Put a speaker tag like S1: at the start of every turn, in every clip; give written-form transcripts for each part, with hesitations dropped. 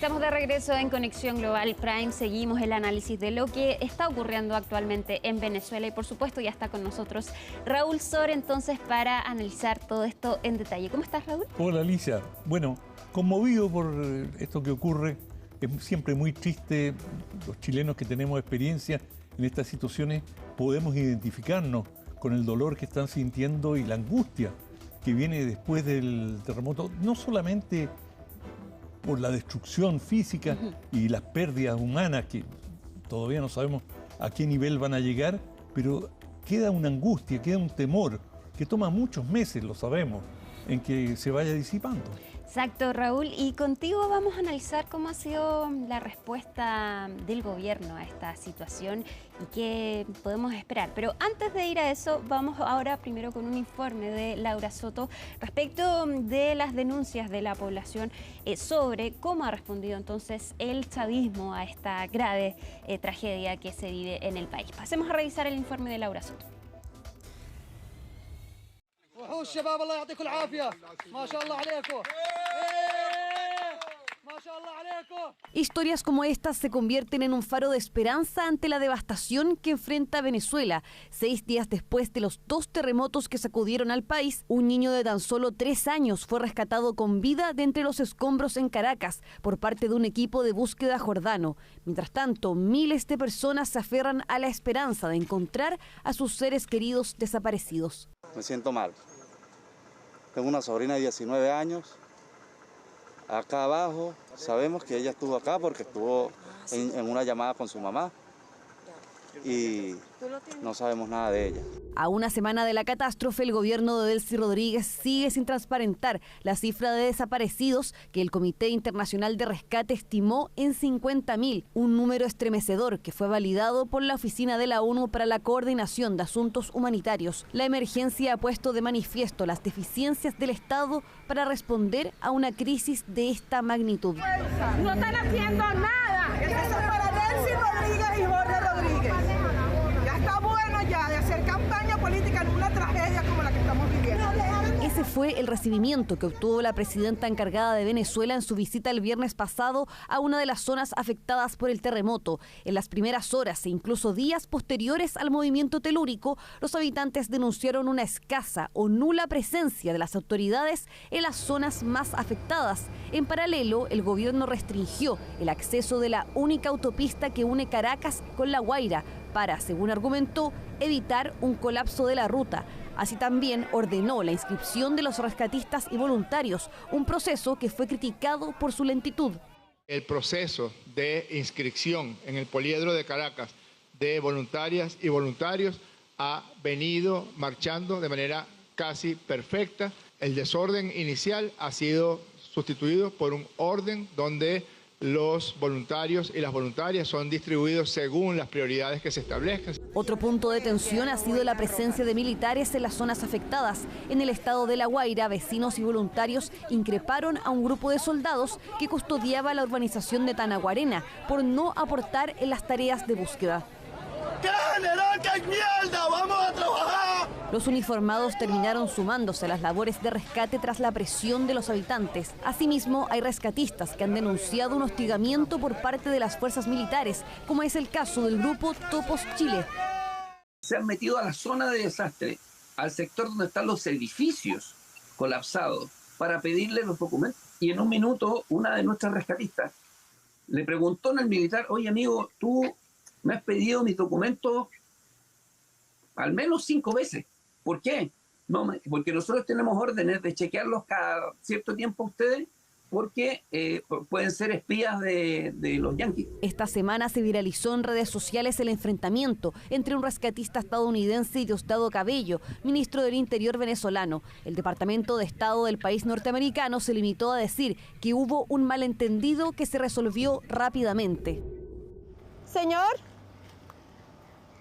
S1: Estamos de regreso en Conexión Global Prime. Seguimos el análisis de lo que está ocurriendo actualmente en Venezuela y por supuesto ya está con nosotros Raúl Sor entonces para analizar todo esto en detalle. ¿Cómo estás, Raúl?
S2: Hola, Alicia. Bueno, conmovido por esto que ocurre. Es siempre muy triste. Los chilenos que tenemos experiencia en estas situaciones podemos identificarnos con el dolor que están sintiendo y la angustia que viene después del terremoto, no solamente por la destrucción física y las pérdidas humanas, que todavía no sabemos a qué nivel van a llegar, pero queda una angustia, queda un temor que toma muchos meses, lo sabemos, en que se vaya disipando.
S1: Exacto, Raúl. Y contigo vamos a analizar cómo ha sido la respuesta del gobierno a esta situación y qué podemos esperar. Pero antes de ir a eso, vamos ahora primero con un informe de Laura Soto respecto de las denuncias de la población sobre cómo ha respondido entonces el chavismo a esta grave tragedia que se vive en el país. Pasemos a revisar el informe de Laura Soto.
S3: الشباب الله يعطيكم العافية ما شاء الله عليكم ما شاء الله عليكم.
S4: Historias como estas se convierten en un faro de esperanza ante la devastación que enfrenta Venezuela. 6 días después de los 2 terremotos que sacudieron al país, un niño de tan solo 3 años fue rescatado con vida de entre los escombros en Caracas por parte de un equipo de búsqueda jordano. Mientras tanto, miles de personas se aferran a la esperanza de encontrar a sus seres queridos desaparecidos.
S5: Me siento mal. Tengo una sobrina de 19 años. Acá abajo sabemos que ella estuvo acá porque estuvo en una llamada con su mamá y no sabemos nada de ella.
S4: A una semana de la catástrofe, el gobierno de Delcy Rodríguez sigue sin transparentar la cifra de desaparecidos que el Comité Internacional de Rescate estimó en 50.000, un número estremecedor que fue validado por la Oficina de la ONU para la Coordinación de Asuntos Humanitarios. La emergencia ha puesto de manifiesto las deficiencias del Estado para responder a una crisis de esta magnitud.
S6: No están haciendo nada. Eso es para Delcy Rodríguez y Jorge Rodríguez. Ya está bueno ya de hacer campaña política en una tragedia como la que estamos viviendo.
S4: Ese fue el recibimiento que obtuvo la presidenta encargada de Venezuela en su visita el viernes pasado a una de las zonas afectadas por el terremoto. En las primeras horas e incluso días posteriores al movimiento telúrico, los habitantes denunciaron una escasa o nula presencia de las autoridades en las zonas más afectadas. En paralelo, el gobierno restringió el acceso de la única autopista que une Caracas con La Guaira para, según argumentó, evitar un colapso de la ruta. Así también ordenó la inscripción de los rescatistas y voluntarios, un proceso que fue criticado por su lentitud.
S7: El proceso de inscripción en el poliedro de Caracas de voluntarias y voluntarios ha venido marchando de manera casi perfecta. El desorden inicial ha sido sustituido por un orden donde los voluntarios y las voluntarias son distribuidos según las prioridades que se establezcan.
S4: Otro punto de tensión ha sido la presencia de militares en las zonas afectadas. En el estado de La Guaira, vecinos y voluntarios increparon a un grupo de soldados que custodiaba la urbanización de Tanaguarena por no aportar en las tareas de búsqueda.
S3: ¿Qué general? ¡Qué mierda! ¡Vamos a trabajar!
S4: Los uniformados terminaron sumándose a las labores de rescate tras la presión de los habitantes. Asimismo, hay rescatistas que han denunciado un hostigamiento por parte de las fuerzas militares, como es el caso del grupo Topos Chile.
S8: Se han metido a la zona de desastre, al sector donde están los edificios colapsados, para pedirle los documentos. Y en un minuto, una de nuestras rescatistas le preguntó al militar: oye, amigo, tú me has pedido mis documentos al menos 5 veces. ¿Por qué? No, porque nosotros tenemos órdenes de chequearlos cada cierto tiempo a ustedes, porque pueden ser espías de los yanquis.
S4: Esta semana se viralizó en redes sociales el enfrentamiento entre un rescatista estadounidense y Diosdado Cabello, ministro del Interior venezolano. El Departamento de Estado del país norteamericano se limitó a decir que hubo un malentendido que se resolvió rápidamente.
S9: Señor,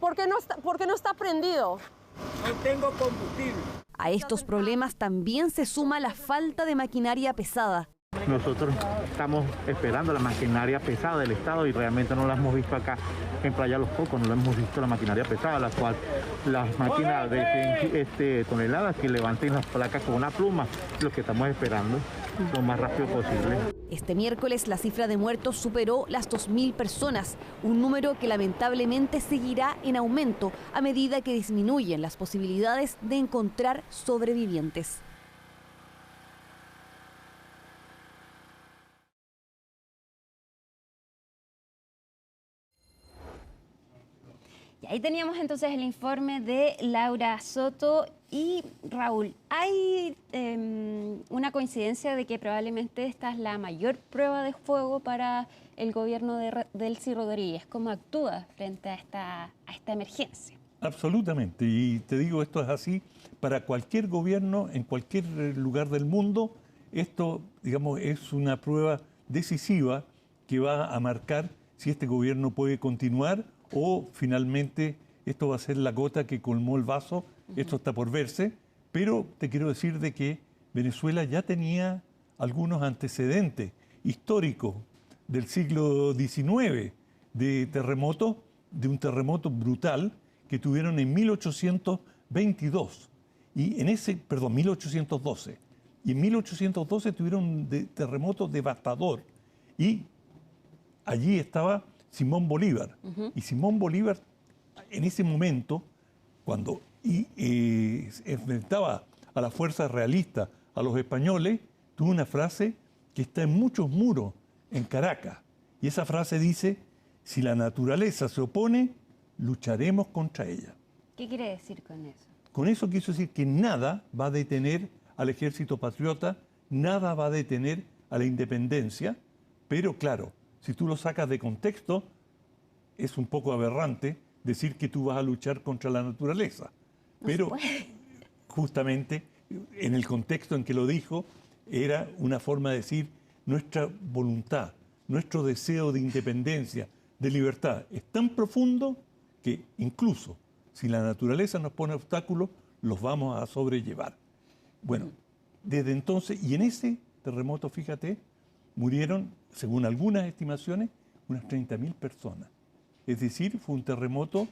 S9: ¿por qué no está prendido?
S3: No tengo combustible.
S4: A estos problemas también se suma la falta de maquinaria pesada.
S10: Nosotros estamos esperando la maquinaria pesada del Estado y realmente no la hemos visto acá en Playa Los Cocos, no la hemos visto la maquinaria pesada, la cual las máquinas de toneladas que levanten las placas con una pluma, lo que estamos esperando. lo más rápido posible.
S4: Este miércoles la cifra de muertos superó las 2.000 personas, un número que lamentablemente seguirá en aumento a medida que disminuyen las posibilidades de encontrar sobrevivientes.
S1: Y ahí teníamos entonces el informe de Laura Soto. Y Raúl, hay una coincidencia de que probablemente esta es la mayor prueba de fuego para el gobierno de Delcy Rodríguez. ¿Cómo actúa frente a esta emergencia?
S2: Absolutamente, y te digo, esto es así para cualquier gobierno en cualquier lugar del mundo. Esto, digamos, es una prueba decisiva que va a marcar si este gobierno puede continuar o finalmente esto va a ser la gota que colmó el vaso. Esto está por verse, pero te quiero decir de que Venezuela ya tenía algunos antecedentes históricos del siglo XIX de terremotos, de un terremoto brutal que tuvieron en 1822 y en 1812. Y en 1812 tuvieron un terremoto devastador y allí estaba Simón Bolívar. Y Simón Bolívar en ese momento, cuando enfrentaba a las fuerzas realistas, a los españoles, tuvo una frase que está en muchos muros en Caracas. Y esa frase dice: si la naturaleza se opone, lucharemos contra ella.
S1: ¿Qué quiere decir con eso?
S2: Con eso quiso decir que nada va a detener al ejército patriota, nada va a detener a la independencia, pero claro, si tú lo sacas de contexto, es un poco aberrante decir que tú vas a luchar contra la naturaleza. Pero justamente en el contexto en que lo dijo, era una forma de decir nuestra voluntad, nuestro deseo de independencia, de libertad, es tan profundo que incluso si la naturaleza nos pone obstáculos, los vamos a sobrellevar. Bueno, desde entonces, y en ese terremoto, fíjate, murieron, según algunas estimaciones, unas 30.000 personas. Es decir, fue un terremoto,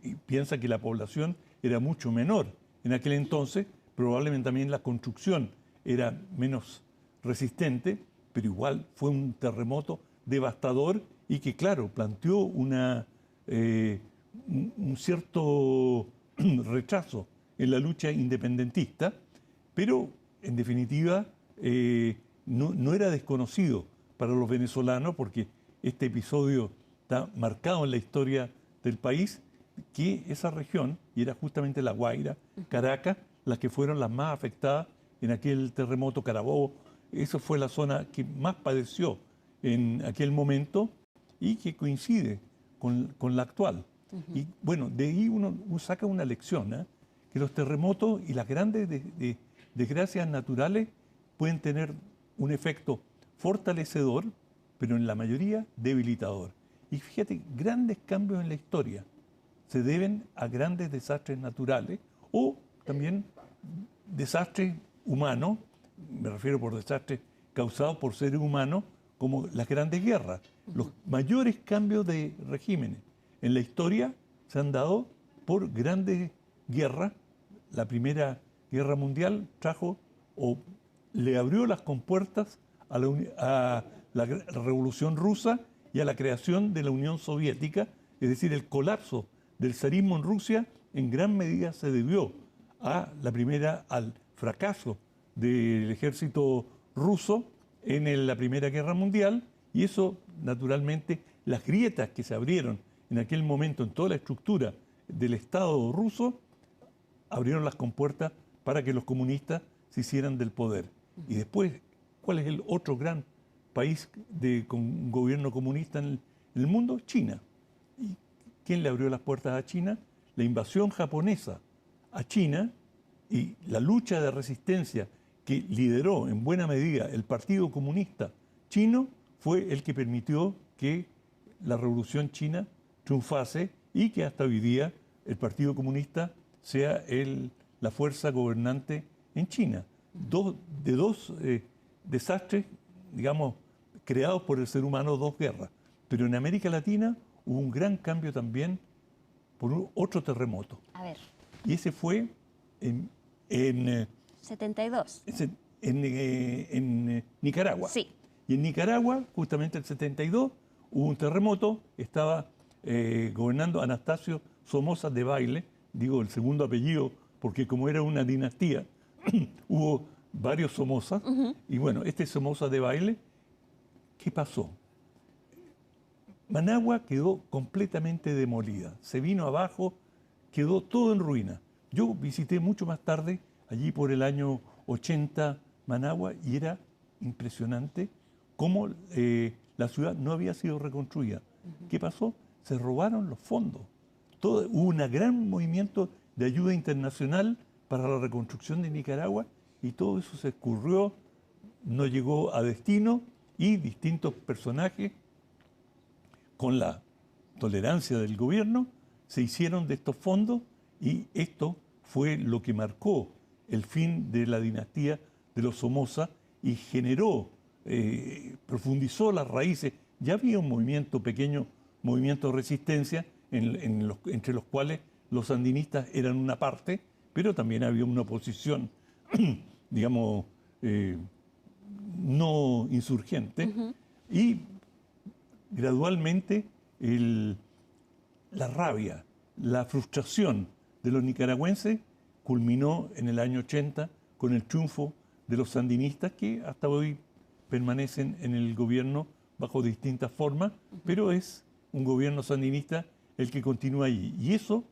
S2: y piensa que la población era mucho menor. En aquel entonces, probablemente también la construcción era menos resistente, pero igual fue un terremoto devastador y que, claro, planteó un cierto rechazo en la lucha independentista, pero en definitiva no era desconocido para los venezolanos, porque este episodio está marcado en la historia del país, que esa región, y era justamente La Guaira, Caracas, las que fueron las más afectadas en aquel terremoto. Carabobo, esa fue la zona que más padeció en aquel momento y que coincide con la actual. Y bueno, de ahí uno saca una lección, que los terremotos y las grandes desgracias naturales pueden tener un efecto fortalecedor, pero en la mayoría debilitador. Y fíjate, grandes cambios en la historia se deben a grandes desastres naturales o también desastres humanos, me refiero por desastres causados por seres humanos, como las grandes guerras. Los mayores cambios de regímenes en la historia se han dado por grandes guerras. La Primera Guerra Mundial trajo o le abrió las compuertas a la Revolución Rusa y a la creación de la Unión Soviética, es decir, el colapso del zarismo en Rusia en gran medida se debió al fracaso del ejército ruso en la Primera Guerra Mundial, y eso, naturalmente, las grietas que se abrieron en aquel momento en toda la estructura del Estado ruso, abrieron las compuertas para que los comunistas se hicieran del poder. Y después, ¿cuál es el otro gran país con gobierno comunista en el mundo? China. ¿Y quién le abrió las puertas a China? La invasión japonesa a China y la lucha de resistencia que lideró en buena medida el Partido Comunista Chino fue el que permitió que la Revolución China triunfase y que hasta hoy día el Partido Comunista sea la fuerza gobernante en China. Dos desastres, digamos, creados por el ser humano, dos guerras. Pero en América Latina hubo un gran cambio también por otro terremoto.
S1: A ver.
S2: Y ese fue en
S1: 72.
S2: en Nicaragua.
S1: Sí.
S2: Y en Nicaragua, justamente el 72, hubo un terremoto, estaba gobernando Anastasio Somoza Debayle, digo el segundo apellido, porque como era una dinastía, hubo varios Somozas, y bueno, este Somoza Debayle, ¿qué pasó? Managua quedó completamente demolida, se vino abajo, quedó todo en ruina. Yo visité mucho más tarde, allí por el año 80, Managua, y era impresionante cómo la ciudad no había sido reconstruida. ¿Qué pasó? Se robaron los fondos. Hubo un gran movimiento de ayuda internacional para la reconstrucción de Nicaragua y todo eso se escurrió, no llegó a destino y distintos personajes, con la tolerancia del gobierno, se hicieron de estos fondos y esto fue lo que marcó el fin de la dinastía de los Somoza y generó, profundizó las raíces. Ya había un movimiento, pequeño movimiento de resistencia, entre los cuales los sandinistas eran una parte, pero también había una oposición, digamos, no insurgente, y gradualmente la rabia, la frustración de los nicaragüenses culminó en el año 80 con el triunfo de los sandinistas que hasta hoy permanecen en el gobierno bajo distintas formas, pero es un gobierno sandinista el que continúa allí. Y eso,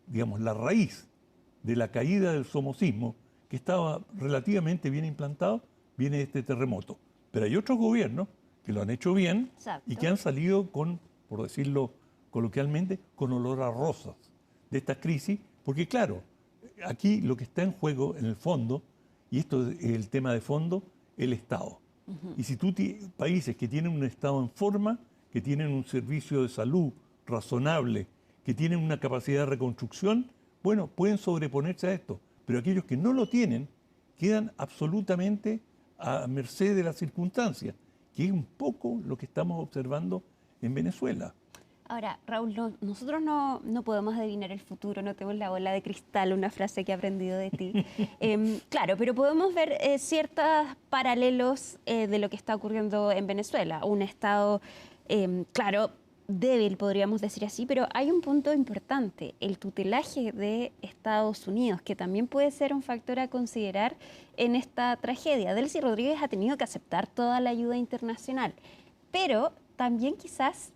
S2: digamos, la raíz de la caída del somocismo, que estaba relativamente bien implantado, viene de este terremoto. Pero hay otros gobiernos que lo han hecho bien. Exacto. Y que han salido con, por decirlo coloquialmente, con olor a rosas de esta crisis, porque claro, aquí lo que está en juego en el fondo, y esto es el tema de fondo, el Estado. Y si tú países que tienen un Estado en forma, que tienen un servicio de salud razonable, que tienen una capacidad de reconstrucción, bueno, pueden sobreponerse a esto. Pero aquellos que no lo tienen quedan absolutamente a merced de las circunstancias, que es un poco lo que estamos observando en Venezuela.
S1: Ahora, Raúl, nosotros no podemos adivinar el futuro, no tenemos la bola de cristal, una frase que he aprendido de ti. Claro, pero podemos ver ciertos paralelos de lo que está ocurriendo en Venezuela. Un Estado, claro, débil, podríamos decir así, pero hay un punto importante, el tutelaje de Estados Unidos, que también puede ser un factor a considerar en esta tragedia. Delcy Rodríguez ha tenido que aceptar toda la ayuda internacional, pero también quizás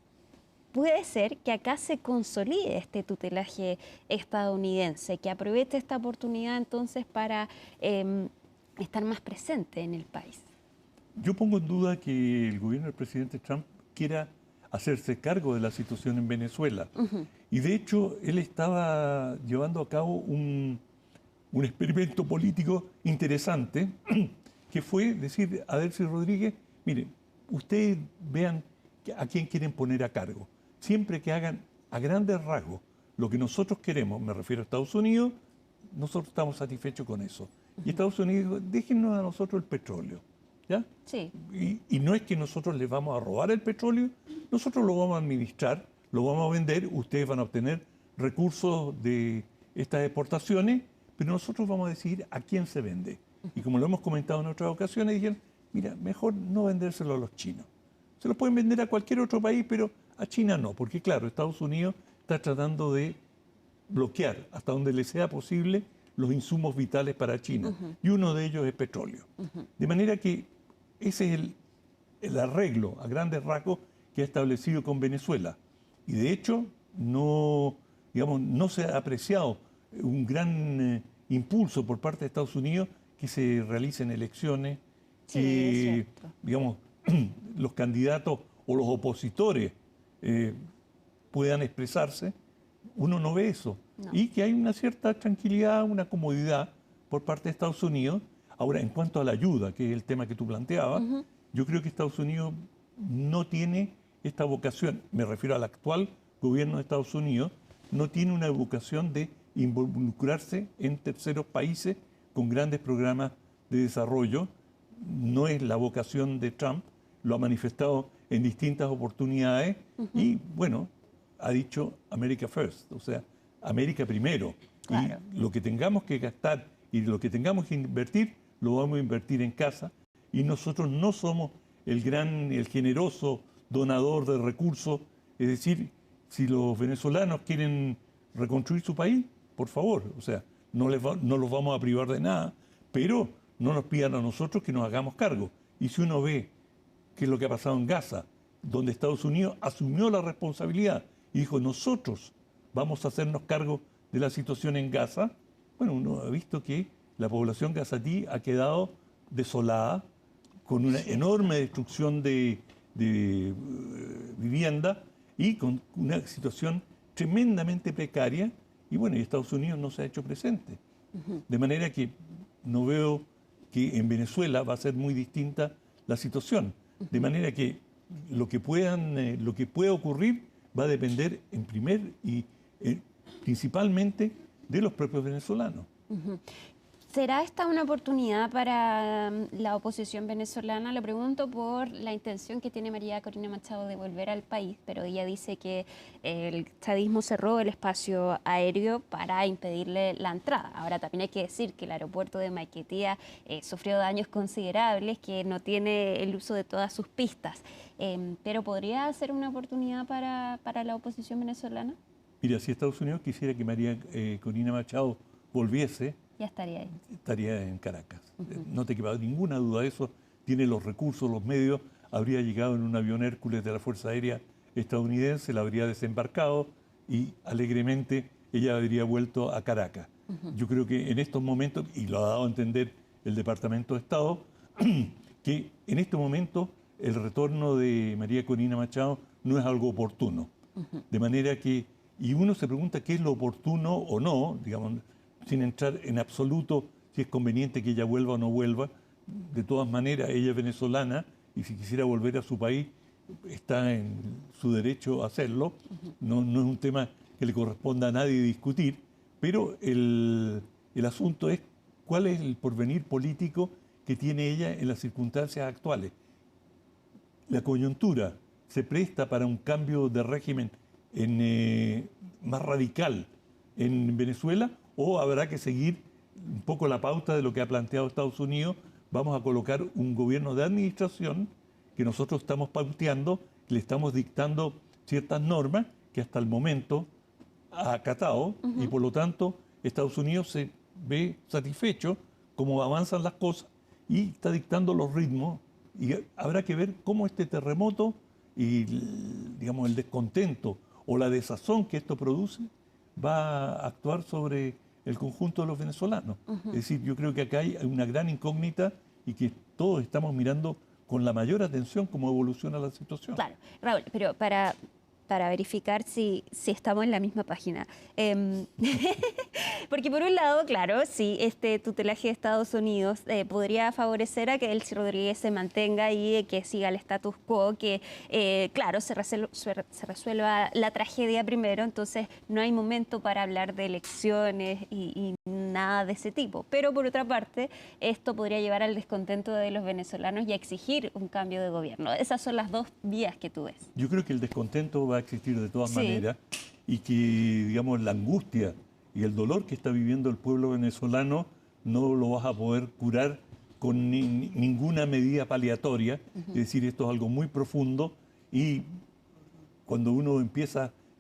S1: puede ser que acá se consolide este tutelaje estadounidense, que aproveche esta oportunidad entonces para estar más presente en el país.
S2: Yo pongo en duda que el gobierno del presidente Trump quiera hacerse cargo de la situación en Venezuela. Y de hecho, él estaba llevando a cabo un experimento político interesante, que fue decir a Delcy Rodríguez, miren, ustedes vean a quién quieren poner a cargo. Siempre que hagan a grandes rasgos lo que nosotros queremos, me refiero a Estados Unidos, nosotros estamos satisfechos con eso. Y Estados Unidos dijo, déjennos a nosotros el petróleo. ¿Ya?
S1: Sí.
S2: Y no es que nosotros les vamos a robar el petróleo, nosotros lo vamos a administrar, lo vamos a vender, ustedes van a obtener recursos de estas exportaciones, pero nosotros vamos a decidir a quién se vende. Y como lo hemos comentado en otras ocasiones, dijeron, mira, mejor no vendérselo a los chinos. Se lo pueden vender a cualquier otro país, pero a China no, porque claro, Estados Unidos está tratando de bloquear hasta donde le sea posible los insumos vitales para China, y uno de ellos es petróleo. De manera que ese es el arreglo a grandes rasgos que ha establecido con Venezuela. Y de hecho no se ha apreciado un gran impulso por parte de Estados Unidos que se realicen elecciones, que los candidatos o los opositores puedan expresarse. Uno no ve eso. No. Y que hay una cierta tranquilidad, una comodidad por parte de Estados Unidos. Ahora, en cuanto a la ayuda, que es el tema que tú planteabas, yo creo que Estados Unidos no tiene esta vocación, me refiero al actual gobierno de Estados Unidos, no tiene una vocación de involucrarse en terceros países con grandes programas de desarrollo. No es la vocación de Trump, lo ha manifestado en distintas oportunidades y, bueno, ha dicho America First, o sea, América primero. Claro. Y lo que tengamos que gastar y lo que tengamos que invertir, lo vamos a invertir en casa, y nosotros no somos el generoso donador de recursos. Es decir, si los venezolanos quieren reconstruir su país, por favor, o sea, no los vamos a privar de nada, pero no nos pidan a nosotros que nos hagamos cargo. Y si uno ve qué es lo que ha pasado en Gaza, donde Estados Unidos asumió la responsabilidad y dijo, nosotros vamos a hacernos cargo de la situación en Gaza, bueno, uno ha visto que la población gazatí ha quedado desolada, con una enorme destrucción de vivienda y con una situación tremendamente precaria, y bueno, y Estados Unidos no se ha hecho presente. De manera que no veo que en Venezuela va a ser muy distinta la situación. De manera que lo que pueda ocurrir va a depender en principalmente de los propios venezolanos.
S1: ¿Será esta una oportunidad para la oposición venezolana? Le pregunto por la intención que tiene María Corina Machado de volver al país, pero ella dice que el estadismo cerró el espacio aéreo para impedirle la entrada. Ahora también hay que decir que el aeropuerto de Maiquetía sufrió daños considerables, que no tiene el uso de todas sus pistas. ¿Pero podría ser una oportunidad para la oposición venezolana?
S2: Mira, si Estados Unidos quisiera que María Corina Machado volviese,
S1: ya estaría ahí.
S2: Estaría en Caracas. No te queda ninguna duda de eso. Tiene los recursos, los medios. Habría llegado en un avión Hércules de la Fuerza Aérea estadounidense, la habría desembarcado y alegremente ella habría vuelto a Caracas. Yo creo que en estos momentos, y lo ha dado a entender el Departamento de Estado, que en este momento el retorno de María Corina Machado no es algo oportuno. De manera que, y uno se pregunta qué es lo oportuno o no, digamos, sin entrar en absoluto si es conveniente que ella vuelva o no vuelva. De todas maneras, ella es venezolana y si quisiera volver a su país está en su derecho a hacerlo. No es un tema que le corresponda a nadie discutir, pero el asunto es cuál es el porvenir político que tiene ella en las circunstancias actuales. La coyuntura se presta para un cambio de régimen más radical en Venezuela, o habrá que seguir un poco la pauta de lo que ha planteado Estados Unidos. Vamos a colocar un gobierno de administración que nosotros estamos pauteando, le estamos dictando ciertas normas que hasta el momento ha acatado, y por lo tanto Estados Unidos se ve satisfecho cómo avanzan las cosas y está dictando los ritmos, y habrá que ver cómo este terremoto y, digamos, el descontento o la desazón que esto produce va a actuar sobre el conjunto de los venezolanos. Es decir, yo creo que acá hay una gran incógnita y que todos estamos mirando con la mayor atención cómo evoluciona la situación.
S1: Claro, Raúl, pero para verificar si estamos en la misma página. Porque por un lado, claro, sí, este tutelaje de Estados Unidos podría favorecer a que Delcy Rodríguez se mantenga y que siga el status quo, que claro, se resuelva la tragedia primero, entonces no hay momento para hablar de elecciones y nada de ese tipo. Pero por otra parte, esto podría llevar al descontento de los venezolanos y a exigir un cambio de gobierno. Esas son las dos vías que tú ves.
S2: Yo creo que el descontento va a existir de todas maneras, y que, digamos, la angustia y el dolor que está viviendo el pueblo venezolano no lo vas a poder curar con ninguna medida paliatoria. Es decir, esto es algo muy profundo, y cuando uno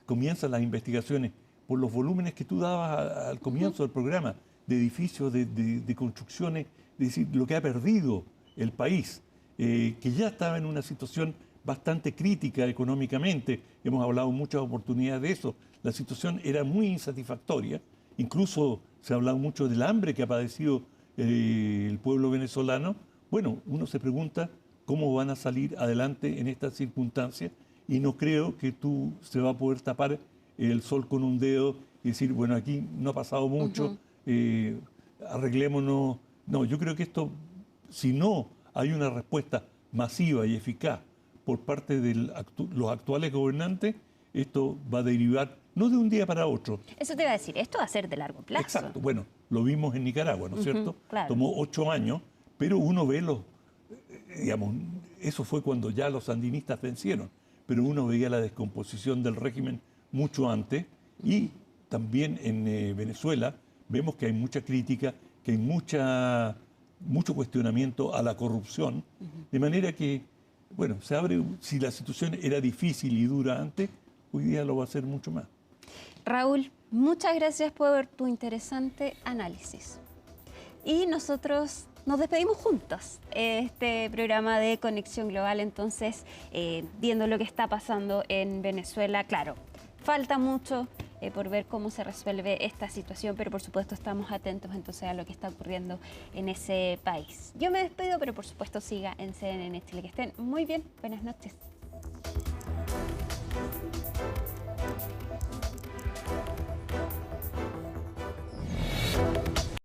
S2: comienza las investigaciones por los volúmenes que tú dabas al comienzo del programa, de edificios, de construcciones, es decir, lo que ha perdido el país, que ya estaba en una situación bastante crítica económicamente, hemos hablado muchas oportunidades de eso, la situación era muy insatisfactoria, incluso se ha hablado mucho del hambre que ha padecido el pueblo venezolano. Bueno, uno se pregunta cómo van a salir adelante en estas circunstancias, y no creo que se va a poder tapar el sol con un dedo y decir, bueno, aquí no ha pasado mucho, arreglémonos. No, yo creo que esto, si no hay una respuesta masiva y eficaz por parte de los actuales gobernantes, esto va a derivar no de un día para otro.
S1: Eso te iba a decir, esto va a ser de largo plazo.
S2: Exacto, bueno, lo vimos en Nicaragua, ¿no es cierto?
S1: Claro.
S2: Tomó 8 años, pero uno ve digamos, eso fue cuando ya los sandinistas vencieron, pero uno veía la descomposición del régimen mucho antes, y también en Venezuela vemos que hay mucha crítica, que hay mucha, mucho cuestionamiento a la corrupción, de manera que, bueno, se abre, si la situación era difícil y dura antes, hoy día lo va a ser mucho más.
S1: Raúl, muchas gracias por tu interesante análisis. Y nosotros nos despedimos juntos. Este programa de Conexión Global, entonces, viendo lo que está pasando en Venezuela, claro, falta mucho por ver cómo se resuelve esta situación, pero por supuesto estamos atentos entonces a lo que está ocurriendo en ese país. Yo me despido, pero por supuesto siga en CNN Chile. Que estén muy bien. Buenas noches.